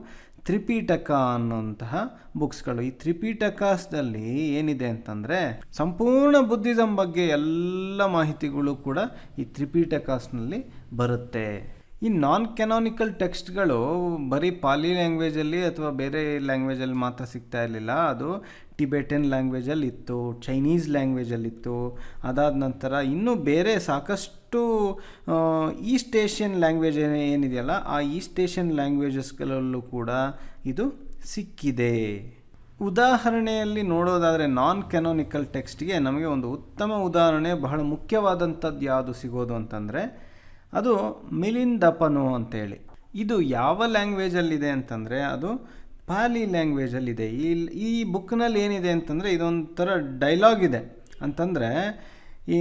ತ್ರಿಪೀಟಕ ಅನ್ನುವಂತಹ ಬುಕ್ಸ್ಗಳು. ಈ ತ್ರಿಪೀಟಕದಲ್ಲಿ ಏನಿದೆ ಅಂತಂದರೆ, ಸಂಪೂರ್ಣ ಬುದ್ಧಿಸಮ್ ಬಗ್ಗೆ ಎಲ್ಲ ಮಾಹಿತಿಗಳು ಕೂಡ ಈ ತ್ರಿಪೀಟಕಸ್ನಲ್ಲಿ ಬರುತ್ತೆ. ಈ ನಾನ್ ಕೆನಾನಿಕಲ್ ಟೆಕ್ಸ್ಟ್ಗಳು ಬರೀ ಪಾಲಿ ಲ್ಯಾಂಗ್ವೇಜಲ್ಲಿ ಅಥವಾ ಬೇರೆ ಲ್ಯಾಂಗ್ವೇಜಲ್ಲಿ ಮಾತ್ರ ಸಿಗ್ತಾ ಇರಲಿಲ್ಲ, ಅದು ಟಿಬೆಟನ್ ಲ್ಯಾಂಗ್ವೇಜಲ್ಲಿ ಇತ್ತು, ಚೈನೀಸ್ ಲ್ಯಾಂಗ್ವೇಜಲ್ಲಿತ್ತು. ಅದಾದ ನಂತರ ಇನ್ನೂ ಬೇರೆ ಸಾಕಷ್ಟು ಈಸ್ಟ್ ಏಷ್ಯನ್ ಲ್ಯಾಂಗ್ವೇಜ್ ಏನಿದೆಯಲ್ಲ, ಆ ಈಸ್ಟ್ ಏಷ್ಯನ್ ಲ್ಯಾಂಗ್ವೇಜಸ್ಗಳಲ್ಲೂ ಕೂಡ ಇದು ಸಿಕ್ಕಿದೆ. ಉದಾಹರಣೆಯಲ್ಲಿ ನೋಡೋದಾದರೆ ನಾನ್ ಕೆನಾನಿಕಲ್ ಟೆಕ್ಸ್ಟ್ಗೆ ನಮಗೆ ಒಂದು ಉತ್ತಮ ಉದಾಹರಣೆ, ಬಹಳ ಮುಖ್ಯವಾದಂಥದ್ದು ಯಾವುದು ಸಿಗೋದು ಅಂತಂದರೆ, ಅದು ಮಿಲಿಂದಪನು ಅಂತೇಳಿ. ಇದು ಯಾವ ಲ್ಯಾಂಗ್ವೇಜಲ್ಲಿದೆ ಅಂತಂದರೆ, ಅದು ಪಾಲಿ ಲ್ಯಾಂಗ್ವೇಜಲ್ಲಿದೆ. ಈ ಬುಕ್ನಲ್ಲಿ ಏನಿದೆ ಅಂತಂದರೆ, ಇದೊಂಥರ ಡೈಲಾಗ್ ಇದೆ. ಅಂತಂದರೆ ಈ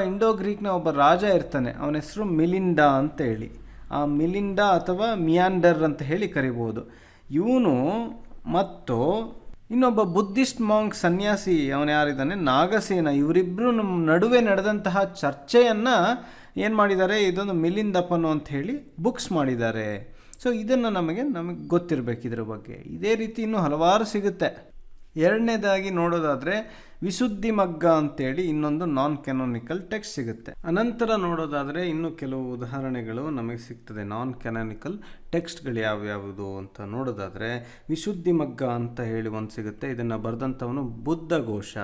ಇಂಡೋ ಗ್ರೀಕ್ನ ಒಬ್ಬ ರಾಜ ಇರ್ತಾನೆ, ಅವನ ಹೆಸರು ಮಿಲಿಂಡಾ ಅಂತೇಳಿ. ಆ ಮಿಲಿಂಡಾ ಅಥವಾ ಮಿಯಾಂಡರ್ ಅಂತ ಹೇಳಿ ಕರಿಬೋದು. ಇವನು ಮತ್ತು ಇನ್ನೊಬ್ಬ ಬುದ್ಧಿಸ್ಟ್ ಮಾಂಕ್ ಸನ್ಯಾಸಿ, ಅವನು ಯಾರಿದ್ದಾನೆ, ನಾಗಸೇನ, ಇವರಿಬ್ಬರು ನಡುವೆ ನಡೆದಂತಹ ಚರ್ಚೆಯನ್ನು ಏನು ಮಾಡಿದ್ದಾರೆ, ಇದೊಂದು ಮಿಲಿಂದಪನು ಅಂತ ಹೇಳಿ ಬುಕ್ಸ್ ಮಾಡಿದ್ದಾರೆ. ಸೊ ಇದನ್ನು ನಮಗೆ ಗೊತ್ತಿರಬೇಕು ಇದ್ರ ಬಗ್ಗೆ. ಇದೇ ರೀತಿ ಇನ್ನೂ ಹಲವಾರು ಸಿಗುತ್ತೆ. ಎರಡನೇದಾಗಿ ನೋಡೋದಾದರೆ ವಿಶುದ್ಧಿ ಮಗ್ಗ ಅಂತೇಳಿ ಇನ್ನೊಂದು ನಾನ್ ಕೆನಾನಿಕಲ್ ಟೆಕ್ಸ್ಟ್ ಸಿಗುತ್ತೆ. ಅನಂತರ ನೋಡೋದಾದರೆ ಇನ್ನೂ ಕೆಲವು ಉದಾಹರಣೆಗಳು ನಮಗೆ ಸಿಗ್ತದೆ. ನಾನ್ ಕೆನಾನಿಕಲ್ ಟೆಕ್ಸ್ಟ್ಗಳು ಯಾವ್ಯಾವುದು ಅಂತ ನೋಡೋದಾದರೆ ವಿಶುದ್ಧಿ ಮಗ್ಗ ಅಂತ ಹೇಳಿ ಒಂದು ಸಿಗುತ್ತೆ, ಇದನ್ನು ಬರೆದಂಥವನು ಬುದ್ಧ ಘೋಷ.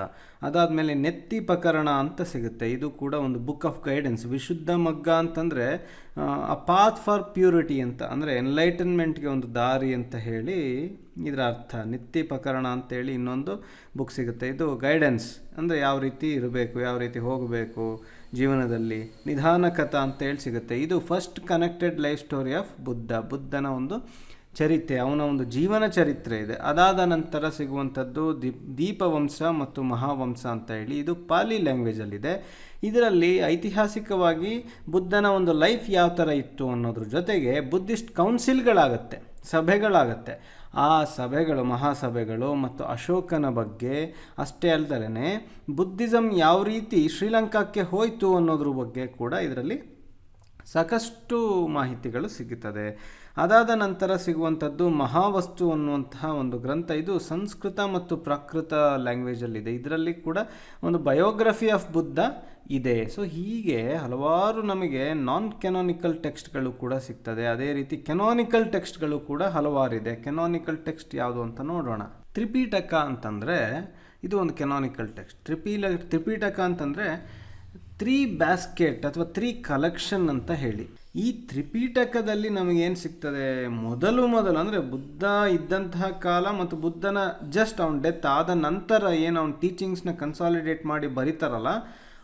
ಅದಾದಮೇಲೆ ನೆತ್ತಿ ಪ್ರಕರಣ ಅಂತ ಸಿಗುತ್ತೆ, ಇದು ಕೂಡ ಒಂದು ಬುಕ್ ಆಫ್ ಗೈಡೆನ್ಸ್. ವಿಶುದ್ಧ ಮಗ್ಗ ಅಂತಂದರೆ ಅ ಪಾತ್ ಫಾರ್ ಪ್ಯೂರಿಟಿ ಅಂತ, ಅಂದರೆ ಎನ್ಲೈಟನ್ಮೆಂಟ್ಗೆ ಒಂದು ದಾರಿ ಅಂತ ಹೇಳಿ ಇದರ ಅರ್ಥ. ನೆತ್ತಿ ಪ್ರಕರಣ ಅಂತೇಳಿ ಇನ್ನೊಂದು ಬುಕ್ ಸಿಗುತ್ತೆ, ಇದು ಗೈಡೆನ್ಸ್, ಅಂದರೆ ಯಾವ ರೀತಿ ಇರಬೇಕು, ಯಾವ ರೀತಿ ಹೋಗಬೇಕು ಜೀವನದಲ್ಲಿ, ನಿಧಾನ ಕಥಾ ಅಂತೇಳಿ ಸಿಗುತ್ತೆ. ಇದು first connected life story of ಬುದ್ಧನ ಒಂದು ಚರಿತ್ರೆ, ಅವನ ಒಂದು ಜೀವನ ಚರಿತ್ರೆ ಇದೆ. ಅದಾದ ನಂತರ ಸಿಗುವಂಥದ್ದು ದೀಪವಂಶ ಮತ್ತು ಮಹಾವಂಶ ಅಂತ ಹೇಳಿ, ಇದು ಪಾಲಿ ಲ್ಯಾಂಗ್ವೇಜಲ್ಲಿದೆ. ಇದರಲ್ಲಿ ಐತಿಹಾಸಿಕವಾಗಿ ಬುದ್ಧನ ಒಂದು ಲೈಫ್ ಯಾವ ಥರ ಇತ್ತು ಅನ್ನೋದ್ರ ಜೊತೆಗೆ ಬುದ್ಧಿಸ್ಟ್ ಕೌನ್ಸಿಲ್ಗಳಾಗತ್ತೆ, ಸಭೆಗಳಾಗತ್ತೆ. ಆ ಸಭೆಗಳು, ಮಹಾಸಭೆಗಳು ಮತ್ತು ಅಶೋಕನ ಬಗ್ಗೆ ಅಷ್ಟೇ ಅಲ್ಲದೇ ಬುದ್ಧಿಸಮ್ ಯಾವ ರೀತಿ ಶ್ರೀಲಂಕಾಕ್ಕೆ ಹೋಯಿತು ಅನ್ನೋದ್ರ ಬಗ್ಗೆ ಕೂಡ ಇದರಲ್ಲಿ ಸಾಕಷ್ಟು ಮಾಹಿತಿಗಳು ಸಿಗುತ್ತದೆ. ಅದಾದ ನಂತರ ಸಿಗುವಂಥದ್ದು ಮಹಾವಸ್ತು ಅನ್ನುವಂತಹ ಒಂದು ಗ್ರಂಥ. ಇದು ಸಂಸ್ಕೃತ ಮತ್ತು ಪ್ರಾಕೃತ ಲ್ಯಾಂಗ್ವೇಜಲ್ಲಿದೆ. ಇದರಲ್ಲಿ ಕೂಡ ಒಂದು ಬಯೋಗ್ರಫಿ ಆಫ್ ಬುದ್ಧ ಇದೆ. ಸೊ ಹೀಗೆ ಹಲವಾರು ನಮಗೆ ನಾನ್ ಕೆನಾನಿಕಲ್ ಟೆಕ್ಸ್ಟ್ಗಳು ಕೂಡ ಸಿಗ್ತದೆ. ಅದೇ ರೀತಿ ಕೆನಾನಿಕಲ್ ಟೆಕ್ಸ್ಟ್ಗಳು ಕೂಡ ಹಲವಾರಿದೆ. ಕೆನಾನಿಕಲ್ ಟೆಕ್ಸ್ಟ್ ಯಾವುದು ಅಂತ ನೋಡೋಣ. ತ್ರಿಪೀಠಕ ಅಂತಂದರೆ ಇದು ಒಂದು ಕೆನಾನಿಕಲ್ ಟೆಕ್ಸ್ಟ್. ತ್ರಿಪೀಠಕ ಅಂತಂದರೆ 3 ಬ್ಯಾಸ್ಕೆಟ್ ಅಥವಾ 3 ಕಲೆಕ್ಷನ್ ಅಂತ ಹೇಳಿ. ಈ ತ್ರಿಪೀಠಕದಲ್ಲಿ ನಮಗೇನು ಸಿಗ್ತದೆ, ಮೊದಲು ಅಂದರೆ ಬುದ್ಧ ಇದ್ದಂತಹ ಕಾಲ ಮತ್ತು ಬುದ್ಧನ ಜಸ್ಟ್ ಅವನ ಡೆತ್ ಆದ ನಂತರ ಏನು ಅವನ ಟೀಚಿಂಗ್ಸ್ನ ಕನ್ಸಾಲಿಡೇಟ್ ಮಾಡಿ ಬರೀತಾರಲ್ಲ,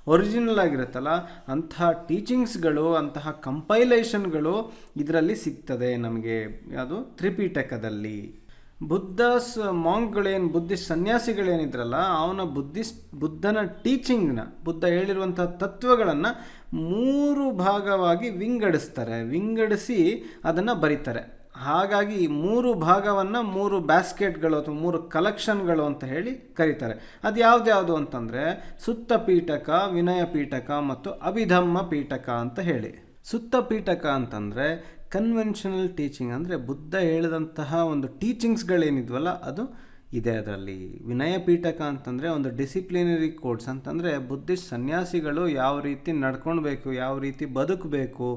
ಒರಿಜಿನಲ್ ಆಗಿರುತ್ತಲ್ಲ, ಅಂತಹ ಟೀಚಿಂಗ್ಸ್ಗಳು, ಅಂತಹ ಕಂಪೈಲೇಷನ್ಗಳು ಇದರಲ್ಲಿ ಸಿಗ್ತದೆ ನಮಗೆ. ಅದು ತ್ರಿಪೀಠಕದಲ್ಲಿ. ಮಾಂಗ್ಗಳೇನು ಬುದ್ಧಿಸ್ಟ್ ಸನ್ಯಾಸಿಗಳೇನಿದ್ರಲ್ಲ, ಅವನ ಬುದ್ಧನ ಟೀಚಿಂಗ್ನ, ಬುದ್ಧ ಹೇಳಿರುವಂಥ ತತ್ವಗಳನ್ನು 3 ಭಾಗವಾಗಿ ವಿಂಗಡಿಸಿ ಅದನ್ನು ಬರೀತಾರೆ. ಹಾಗಾಗಿ ಈ 3 ಭಾಗವನ್ನು 3 ಬ್ಯಾಸ್ಕೆಟ್ಗಳು ಅಥವಾ 3 ಕಲೆಕ್ಷನ್ಗಳು ಅಂತ ಹೇಳಿ ಕರೀತಾರೆ. ಅದು ಯಾವ್ದ್ಯಾವುದು ಅಂತಂದರೆ ಸುತ್ತ ಪೀಠಕ, ವಿನಯ ಪೀಠಕ ಮತ್ತು ಅಭಿಧಮ್ಮ ಪೀಠಕ ಅಂತ ಹೇಳಿ. ಸುತ್ತ ಪೀಠಕ ಅಂತಂದರೆ ಕನ್ವೆನ್ಷನಲ್ ಟೀಚಿಂಗ್, ಅಂದರೆ ಬುದ್ಧ ಹೇಳಿದಂತಹ ಒಂದು ಟೀಚಿಂಗ್ಸ್ಗಳೇನಿದ್ವಲ್ಲ ಅದು ಇದೆ ಅದರಲ್ಲಿ. ವಿನಯ ಪೀಠಕ ಅಂತಂದರೆ ಒಂದು ಡಿಸಿಪ್ಲಿನರಿ ಕೋಡ್ಸ್, ಅಂತಂದರೆ ಬುದ್ಧಿಸ್ಟ್ ಸನ್ಯಾಸಿಗಳು ಯಾವ ರೀತಿ ನಡ್ಕೊಳ್ಬೇಕು, ಯಾವ ರೀತಿ ಬದುಕಬೇಕು,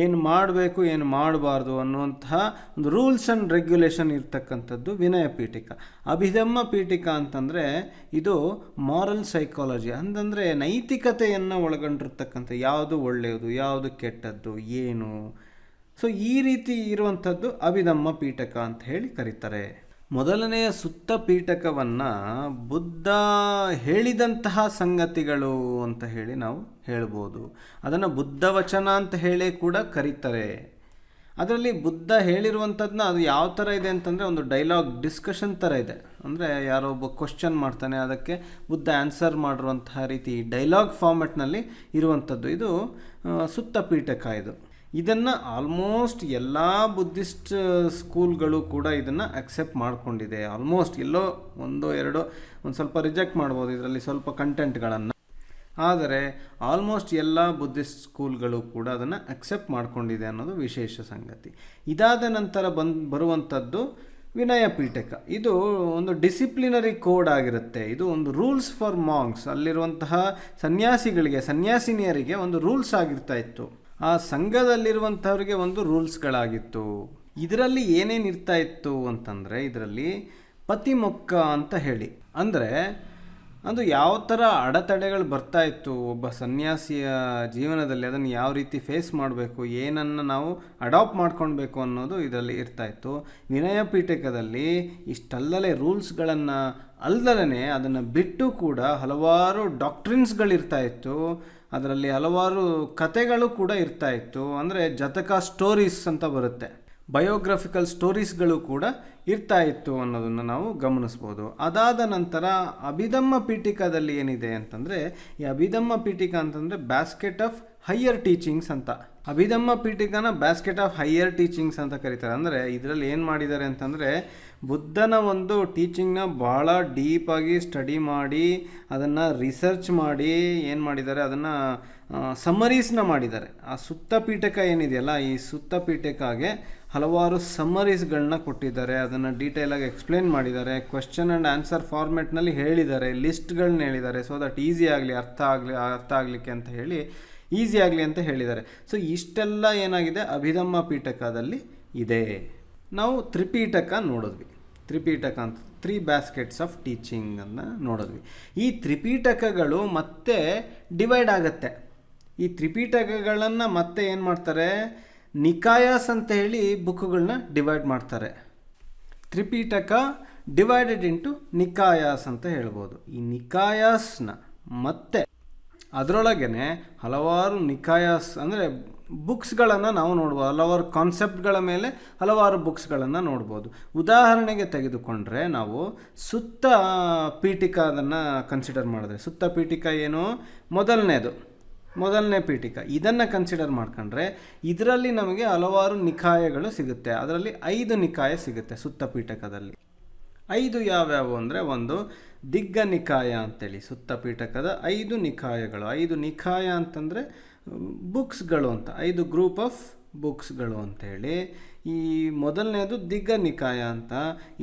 ಏನು ಮಾಡಬೇಕು ಏನು ಮಾಡಬಾರ್ದು ಅನ್ನುವಂತಹ ಒಂದು ರೂಲ್ಸ್ ಆ್ಯಂಡ್ ರೆಗ್ಯುಲೇಷನ್ ಇರ್ತಕ್ಕಂಥದ್ದು ವಿನಯ ಪೀಠಿಕ. ಅಭಿಧಮ್ಮ ಪೀಠಿಕ ಅಂತಂದರೆ ಇದು ಮಾರಲ್ ಸೈಕಾಲಜಿ, ಅಂತಂದರೆ ನೈತಿಕತೆಯನ್ನು ಒಳಗೊಂಡಿರ್ತಕ್ಕಂಥ ಯಾವುದು ಒಳ್ಳೆಯದು ಯಾವುದು ಕೆಟ್ಟದ್ದು ಏನು. ಸೊ ಈ ರೀತಿ ಇರುವಂಥದ್ದು ಅಭಿಧಮ್ಮ ಪೀಠಕ ಅಂತ ಹೇಳಿ ಕರೀತಾರೆ. ಮೊದಲನೆಯ ಸುತ್ತ ಪೀಠಕವನ್ನು ಬುದ್ಧ ಹೇಳಿದಂತಹ ಸಂಗತಿಗಳು ಅಂತ ಹೇಳಿ ನಾವು ಹೇಳ್ಬೋದು. ಅದನ್ನು ಬುದ್ಧ ವಚನ ಅಂತ ಹೇಳಿ ಕೂಡ ಕರೀತಾರೆ. ಅದರಲ್ಲಿ ಬುದ್ಧ ಹೇಳಿರುವಂಥದ್ದನ್ನ ಅದು ಯಾವ ಥರ ಇದೆ ಅಂತಂದರೆ ಒಂದು ಡೈಲಾಗ್ ಡಿಸ್ಕಷನ್ ಥರ ಇದೆ. ಅಂದರೆ ಯಾರೋ ಒಬ್ಬ ಕ್ವಶನ್ ಮಾಡ್ತಾನೆ, ಅದಕ್ಕೆ ಬುದ್ಧ ಆನ್ಸರ್ ಮಾಡಿರುವಂತಹ ರೀತಿ ಡೈಲಾಗ್ ಫಾರ್ಮೆಟ್ನಲ್ಲಿ ಇರುವಂಥದ್ದು ಇದು ಸುತ್ತ ಪೀಠಕ. ಇದನ್ನು ಆಲ್ಮೋಸ್ಟ್ ಎಲ್ಲ ಬುದ್ಧಿಸ್ಟ್ ಸ್ಕೂಲ್ಗಳು ಕೂಡ ಇದನ್ನು ಅಕ್ಸೆಪ್ಟ್ ಮಾಡಿಕೊಂಡಿದೆ. ಆಲ್ಮೋಸ್ಟ್ ಎಲ್ಲೋ ಒಂದೋ ಎರಡೋ ಒಂದು ಸ್ವಲ್ಪ ರಿಜೆಕ್ಟ್ ಮಾಡ್ಬೋದು ಇದರಲ್ಲಿ ಸ್ವಲ್ಪ ಕಂಟೆಂಟ್ಗಳನ್ನು, ಆದರೆ ಆಲ್ಮೋಸ್ಟ್ ಎಲ್ಲ ಬುದ್ಧಿಸ್ಟ್ ಸ್ಕೂಲ್ಗಳು ಕೂಡ ಅದನ್ನು ಅಕ್ಸೆಪ್ಟ್ ಮಾಡಿಕೊಂಡಿದೆ ಅನ್ನೋದು ವಿಶೇಷ ಸಂಗತಿ. ಇದಾದ ನಂತರ ಬರುವಂಥದ್ದು ವಿನಯ ಪೀಠಕ. ಇದು ಒಂದು ಡಿಸಿಪ್ಲಿನರಿ ಕೋಡ್ ಆಗಿರುತ್ತೆ. ಇದು ಒಂದು ರೂಲ್ಸ್ ಫಾರ್ ಮಾಂಕ್ಸ್, ಅಲ್ಲಿರುವಂತಹ ಸನ್ಯಾಸಿನಿಯರಿಗೆ ಒಂದು ರೂಲ್ಸ್ ಆಗಿರ್ತಾ ಇತ್ತು. ಆ ಸಂಘದಲ್ಲಿರುವಂಥವ್ರಿಗೆ ಒಂದು ರೂಲ್ಸ್ಗಳಾಗಿತ್ತು. ಇದರಲ್ಲಿ ಏನೇನು ಇರ್ತಾ ಇತ್ತು ಅಂತಂದರೆ ಇದರಲ್ಲಿ ಪತಿಮೊಕ್ಕ ಅಂತ ಹೇಳಿ, ಅಂದರೆ ಅದು ಯಾವ ಥರ ಅಡೆತಡೆಗಳು ಬರ್ತಾ ಇತ್ತು ಒಬ್ಬ ಸನ್ಯಾಸಿಯ ಜೀವನದಲ್ಲಿ, ಅದನ್ನು ಯಾವ ರೀತಿ ಫೇಸ್ ಮಾಡಬೇಕು, ಏನನ್ನು ನಾವು ಅಡಾಪ್ಟ್ ಮಾಡ್ಕೊಳ್ಬೇಕು ಅನ್ನೋದು ಇದರಲ್ಲಿ ಇರ್ತಾಯಿತ್ತು. ವಿನಯ ಪೀಠಕದಲ್ಲಿ ಇಷ್ಟಲ್ಲದೆ ರೂಲ್ಸ್ಗಳನ್ನು ಅಲ್ಲದೇ ಅದನ್ನು ಬಿಟ್ಟು ಕೂಡ ಹಲವಾರು ಡಾಕ್ಟ್ರಿನ್ಸ್ಗಳಿರ್ತಾಯಿತ್ತು. ಅದರಲ್ಲಿ ಹಲವಾರು ಕತೆಗಳು ಕೂಡ ಇರ್ತಾಯಿತ್ತು. ಅಂದರೆ ಜತಕ ಸ್ಟೋರೀಸ್ ಅಂತ ಬರುತ್ತೆ, ಬಯೋಗ್ರಫಿಕಲ್ ಸ್ಟೋರೀಸ್ಗಳು ಕೂಡ ಇರ್ತಾಯಿತ್ತು ಅನ್ನೋದನ್ನು ನಾವು ಗಮನಿಸ್ಬೋದು. ಅದಾದ ನಂತರ ಅಭಿಧಮ್ಮ ಪೀಠಿಕಾದಲ್ಲಿ ಏನಿದೆ ಅಂತಂದರೆ, ಈ ಅಭಿಧಮ್ಮ ಪೀಠಿಕಾ ಅಂತಂದರೆ ಬ್ಯಾಸ್ಕೆಟ್ ಆಫ್ ಹೈಯರ್ ಟೀಚಿಂಗ್ಸ್ ಅಂತ. Abhidhamma ಪೀಠಿಕಾನ basket of higher teachings ಅಂತ ಕರೀತಾರೆ. ಅಂದರೆ ಇದರಲ್ಲಿ ಏನು ಮಾಡಿದ್ದಾರೆ ಅಂತಂದರೆ ಬುದ್ಧನ ಒಂದು ಟೀಚಿಂಗ್ನ ಭಾಳ ಡೀಪಾಗಿ ಸ್ಟಡಿ ಮಾಡಿ ಅದನ್ನು ರಿಸರ್ಚ್ ಮಾಡಿ ಏನು ಮಾಡಿದ್ದಾರೆ, ಅದನ್ನು ಸಮ್ಮರೀಸ್ನ ಮಾಡಿದ್ದಾರೆ. ಆ ಸುತ್ತ ಪೀಠಕ ಏನಿದೆಯಲ್ಲ, ಈ ಸುತ್ತ ಪೀಠಕಾಗೆ ಹಲವಾರು ಸಮ್ಮರೀಸ್ಗಳನ್ನ ಕೊಟ್ಟಿದ್ದಾರೆ. ಅದನ್ನು ಡೀಟೇಲಾಗಿ ಎಕ್ಸ್ಪ್ಲೇನ್ ಮಾಡಿದ್ದಾರೆ. ಕ್ವೆಶ್ಚನ್ ಆ್ಯಂಡ್ ಆನ್ಸರ್ ಫಾರ್ಮೆಟ್ನಲ್ಲಿ ಹೇಳಿದ್ದಾರೆ, ಲಿಸ್ಟ್ಗಳನ್ನ ಹೇಳಿದ್ದಾರೆ. ಸೊ ದಟ್ ಈಸಿ ಆಗಲಿ, ಅರ್ಥ ಆಗಲಿಕ್ಕೆ ಅಂತ ಹೇಳಿ ಈಸಿ ಆಗಲಿ ಅಂತ ಹೇಳಿದ್ದಾರೆ. ಸೊ ಇಷ್ಟೆಲ್ಲ ಏನಾಗಿದೆ ಅಭಿಧಮ್ಮ ಪೀಠಕದಲ್ಲಿ ಇದೆ. ನಾವು ತ್ರಿಪೀಠಕ ನೋಡಿದ್ವಿ. ತ್ರಿಪೀಠಕ ಅಂತ 3 ಬ್ಯಾಸ್ಕೆಟ್ಸ್ ಆಫ್ ಟೀಚಿಂಗ್ ಅನ್ನು ನೋಡಿದ್ವಿ. ಈ ತ್ರಿಪೀಠಕಗಳು ಮತ್ತೆ ಡಿವೈಡ್ ಆಗುತ್ತೆ. ಈ ತ್ರಿಪೀಠಕಗಳನ್ನು ಮತ್ತೆ ಏನು ಮಾಡ್ತಾರೆ, ನಿಕಾಯಾಸ್ ಅಂತ ಹೇಳಿ ಬುಕ್ಗಳನ್ನ ಡಿವೈಡ್ ಮಾಡ್ತಾರೆ. ತ್ರಿಪೀಠಕ ಡಿವೈಡೆಡ್ ಇಂಟು ನಿಕಾಯಾಸ್ ಅಂತ ಹೇಳ್ಬೋದು. ಈ ನಿಕಾಯಾಸ್ನ ಮತ್ತೆ ಅದರೊಳಗೇ ಹಲವಾರು ನಿಕಾಯಾಸ್ ಅಂದರೆ ಬುಕ್ಸ್ಗಳನ್ನು ನಾವು ನೋಡ್ಬೋದು. ಹಲವಾರು ಕಾನ್ಸೆಪ್ಟ್ಗಳ ಮೇಲೆ ಹಲವಾರು ಬುಕ್ಸ್ಗಳನ್ನು ನೋಡ್ಬೋದು. ಉದಾಹರಣೆಗೆ ತೆಗೆದುಕೊಂಡ್ರೆ ನಾವು ಸುತ್ತ ಪೀಠಿಕಾ ಅದನ್ನು ಕನ್ಸಿಡರ್ ಮಾಡಿದ್ರೆ, ಸುತ್ತ ಪೀಠಿಕಾ ಏನು, ಮೊದಲನೇ ಪೀಠಿಕಾ, ಇದನ್ನು ಕನ್ಸಿಡರ್ ಮಾಡ್ಕೊಂಡ್ರೆ ಇದರಲ್ಲಿ ನಮಗೆ ಹಲವಾರು ನಿಕಾಯಗಳು ಸಿಗುತ್ತೆ. ಅದರಲ್ಲಿ 5 ನಿಕಾಯ ಸಿಗುತ್ತೆ ಸುತ್ತ ಪೀಠಕದಲ್ಲಿ. 5 ಯಾವ್ಯಾವು ಅಂದರೆ, ಒಂದು ದಿಗ್ಗ ನಿಕಾಯ ಅಂತೇಳಿ ಸುತ್ತ ಪೀಠಕದ 5 ನಿಕಾಯಗಳು. 5 ನಿಕಾಯ ಅಂತಂದರೆ ಬುಕ್ಸ್ಗಳು ಅಂತ, 5 ಗ್ರೂಪ್ ಆಫ್ ಬುಕ್ಸ್ಗಳು ಅಂತೇಳಿ. ಈ ಮೊದಲನೇದು ದಿಗ್ಗ ನಿಕಾಯ ಅಂತ,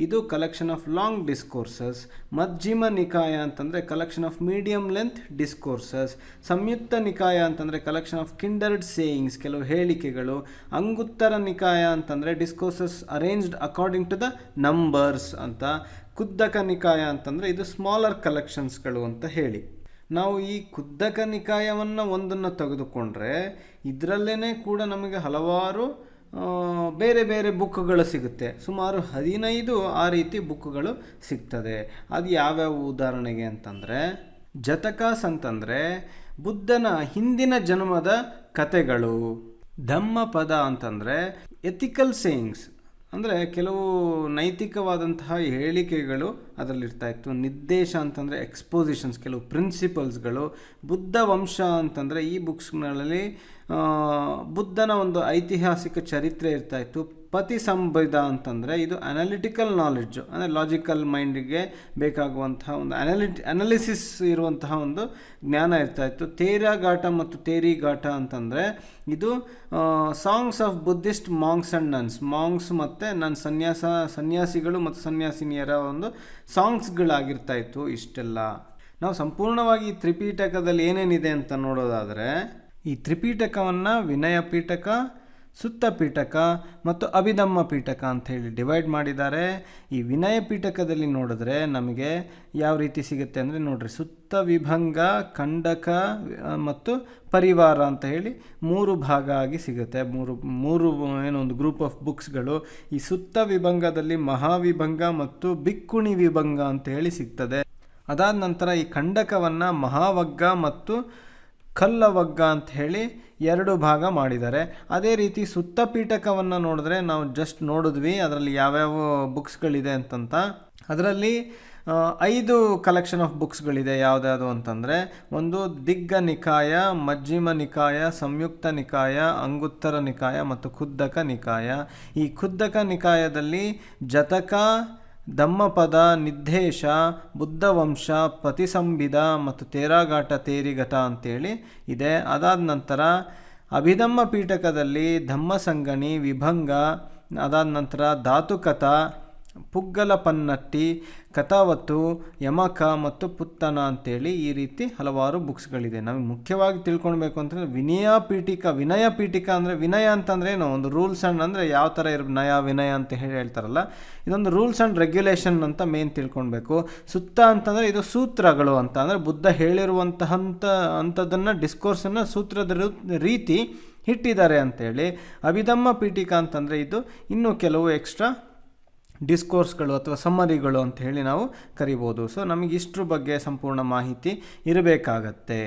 ಇದು collection of long discourses. Madhyama Nikaya ಅಂತಂದರೆ collection of medium length discourses. Samyukta Nikaya ಅಂತಂದರೆ ಕಲೆಕ್ಷನ್ ಆಫ್ ಕಿಂಡರ್ಡ್ ಸೇಯಿಂಗ್ಸ್, ಕೆಲವು ಹೇಳಿಕೆಗಳು. ಅಂಗುತ್ತರ ನಿಕಾಯ ಅಂತಂದರೆ discourses arranged according to the numbers ಅಂತ. ಕುದ್ದಕ ನಿಕಾಯ ಅಂತಂದರೆ ಇದು ಸ್ಮಾಲರ್ ಕಲೆಕ್ಷನ್ಸ್ಗಳು ಅಂತ ಹೇಳಿ. ನಾವು ಈ ಕುದ್ದಕ ನಿಕಾಯವನ್ನು ಒಂದನ್ನು ತೆಗೆದುಕೊಂಡ್ರೆ ಇದರಲ್ಲೇ ಕೂಡ ನಮಗೆ ಹಲವಾರು ಬೇರೆ ಬೇರೆ ಬುಕ್ಗಳು ಸಿಗುತ್ತೆ. ಸುಮಾರು 15 ಆ ರೀತಿ ಬುಕ್ಗಳು ಸಿಗ್ತದೆ. ಅದು ಯಾವ್ಯಾವ ಉದಾಹರಣೆಗೆ ಅಂತಂದರೆ, ಜತಕಾಸ್ ಅಂತಂದರೆ ಬುದ್ಧನ ಹಿಂದಿನ ಜನ್ಮದ ಕತೆಗಳು. ಧಮ್ಮಪದ ಅಂತಂದರೆ ಎಥಿಕಲ್ ಸೇಯಿಂಗ್ಸ್, ಅಂದರೆ ಕೆಲವು ನೈತಿಕವಾದಂತಹ ಹೇಳಿಕೆಗಳು ಅದರಲ್ಲಿರ್ತಾ ಇತ್ತು. ನಿರ್ದೇಶ ಅಂತಂದರೆ ಎಕ್ಸ್ಪೋಸಿಷನ್ಸ್, ಕೆಲವು ಪ್ರಿನ್ಸಿಪಲ್ಸ್ಗಳು. ಬುದ್ಧ ವಂಶ ಅಂತಂದರೆ ಈ ಬುಕ್ಸ್ಗಳಲ್ಲಿ ಬುದ್ಧನ ಒಂದು ಐತಿಹಾಸಿಕ ಚರಿತ್ರೆ ಇರ್ತಾ ಇತ್ತು. ಪತಿ ಸಂಬಿದ ಅಂತಂದರೆ ಇದು ಅನಾಲಿಟಿಕಲ್ ನಾಲೆಡ್ಜು, ಅಂದರೆ ಲಾಜಿಕಲ್ ಮೈಂಡಿಗೆ ಬೇಕಾಗುವಂತಹ ಒಂದು ಅನಾಲಿಸಿಸ್ ಇರುವಂತಹ ಒಂದು ಜ್ಞಾನ ಇರ್ತಾ ಇತ್ತು. ತೇರಾಘಾಟ ಮತ್ತು ತೇರಿಘಾಟ ಅಂತಂದರೆ ಇದು songs of Buddhist monks and nuns, monks ಮತ್ತು ಸನ್ಯಾಸಿಗಳು ಮತ್ತು ಸನ್ಯಾಸಿನಿಯರ ಒಂದು ಸಾಂಗ್ಸ್ಗಳಾಗಿರ್ತಾ ಇತ್ತು. ಇಷ್ಟೆಲ್ಲ ನಾವು ಸಂಪೂರ್ಣವಾಗಿ ಈ ತ್ರಿಪೀಠಕದಲ್ಲಿ ಏನೇನಿದೆ ಅಂತ ನೋಡೋದಾದರೆ, ಈ ತ್ರಿಪೀಠಕವನ್ನು ವಿನಯ ಪೀಠಕ, ಸುತ್ತ ಪೀಠಕ ಮತ್ತು ಅಭಿಧಮ್ಮ ಪೀಠಕ ಅಂತ ಹೇಳಿ ಡಿವೈಡ್ ಮಾಡಿದ್ದಾರೆ. ಈ ವಿನಯ ಪೀಠಕದಲ್ಲಿ ನೋಡಿದ್ರೆ ನಮಗೆ ಯಾವ ರೀತಿ ಸಿಗುತ್ತೆ ಅಂದರೆ, ನೋಡ್ರಿ, ಸುತ್ತ ವಿಭಂಗ, ಖಂಡಕ ಮತ್ತು ಪರಿವಾರ ಅಂತ ಹೇಳಿ 3 ಭಾಗ ಆಗಿ ಸಿಗುತ್ತೆ. ಮೂರು ಏನೊಂದು ಗ್ರೂಪ್ ಆಫ್ ಬುಕ್ಸ್ಗಳು. ಈ ಸುತ್ತ ವಿಭಂಗದಲ್ಲಿ ಮಹಾವಿಭಂಗ ಮತ್ತು ಬಿಕ್ಕುಣಿ ವಿಭಂಗ ಅಂತ ಹೇಳಿ ಸಿಗ್ತದೆ. ಅದಾದ ನಂತರ ಈ ಖಂಡಕವನ್ನು ಮಹಾವಗ್ಗ ಮತ್ತು ಕಲ್ಲವಗ್ಗ ಅಂತ ಹೇಳಿ 2 ಭಾಗ ಮಾಡಿದ್ದಾರೆ. ಅದೇ ರೀತಿ ಸುತ್ತ ಪೀಠಕವನ್ನು ನೋಡಿದ್ರೆ ನಾವು ಜಸ್ಟ್ ನೋಡಿದ್ವಿ ಅದರಲ್ಲಿ ಯಾವ್ಯಾವ ಬುಕ್ಸ್ಗಳಿದೆ ಅಂತಂತ. ಅದರಲ್ಲಿ 5 ಕಲೆಕ್ಷನ್ ಆಫ್ ಬುಕ್ಸ್ಗಳಿದೆ. ಯಾವುದ್ಯಾವುದು ಅಂತಂದರೆ, ಒಂದು ದಿಗ್ಗ ನಿಕಾಯ, ಮಧ್ಯಮ ನಿಕಾಯ, ಸಂಯುಕ್ತ ನಿಕಾಯ, ಅಂಗುತ್ತರ ನಿಕಾಯ ಮತ್ತು ಕುದ್ದಕ ನಿಕಾಯ. ಈ ಕುದ್ದಕ ನಿಕಾಯದಲ್ಲಿ ಜತಕ, ಧಮ್ಮಪದ, ನಿರ್ದೇಶ, ಬುದ್ಧವಂಶ, ಪತಿಸಂಬಿದ ಮತ್ತು ತೇರಾಘಾಟ ತೇರಿಘಟ ಅಂತೇಳಿ ಇದೆ. ಅದಾದ ನಂತರ ಅಭಿಧಮ್ಮ ಪೀಠಕದಲ್ಲಿ ಧಮ್ಮಸಂಗಣಿ, ವಿಭಂಗ, ಅದಾದ ನಂತರ ಧಾತುಕಥ, ಪುಗ್ಗಲ ಪನ್ನಟ್ಟಿ, ಕಥಾವತು, ಯಮಕ ಮತ್ತು ಪುತ್ತನ ಅಂತೇಳಿ ಈ ರೀತಿ ಹಲವಾರು ಬುಕ್ಸ್ಗಳಿದೆ. ನಮಗೆ ಮುಖ್ಯವಾಗಿ ತಿಳ್ಕೊಳ್ಬೇಕು ಅಂತಂದರೆ ವಿನಯ ಪೀಠಿಕ ಅಂದರೆ, ವಿನಯ ಅಂತಂದರೆ ಏನು, ಒಂದು ರೂಲ್ಸ್ ಆ್ಯಂಡ್, ಅಂದರೆ ಯಾವ ಥರ ನಯ ವಿನಯ ಅಂತ ಹೇಳ್ತಾರಲ್ಲ, ಇದೊಂದು ರೂಲ್ಸ್ ಆ್ಯಂಡ್ ರೆಗ್ಯುಲೇಷನ್ ಅಂತ ಮೇನ್ ತಿಳ್ಕೊಳ್ಬೇಕು. ಸುತ್ತ ಅಂತಂದರೆ ಇದು ಸೂತ್ರಗಳು ಅಂತ, ಅಂದರೆ ಬುದ್ಧ ಹೇಳಿರುವಂತಹಂಥದ್ದನ್ನು ಡಿಸ್ಕೋರ್ಸನ್ನು ಸೂತ್ರದ ರೀತಿ ಇಟ್ಟಿದ್ದಾರೆ ಅಂತೇಳಿ. ಅಭಿಧಮ್ಮ ಪೀಠಿಕ ಅಂತಂದರೆ ಇದು ಇನ್ನೂ ಕೆಲವು ಎಕ್ಸ್ಟ್ರಾ ಡಿಸ್ಕೋರ್ಸ್ಗಳು ಅಥವಾ ಸಮ್ಮರಿಗಳು ಅಂತ ಹೇಳಿ ನಾವು ಕರಿಬೋದು. ಸೊ ನಮಗೆ ಇಷ್ಟರ ಬಗ್ಗೆ ಸಂಪೂರ್ಣ ಮಾಹಿತಿ ಇರಬೇಕಾಗತ್ತೆ.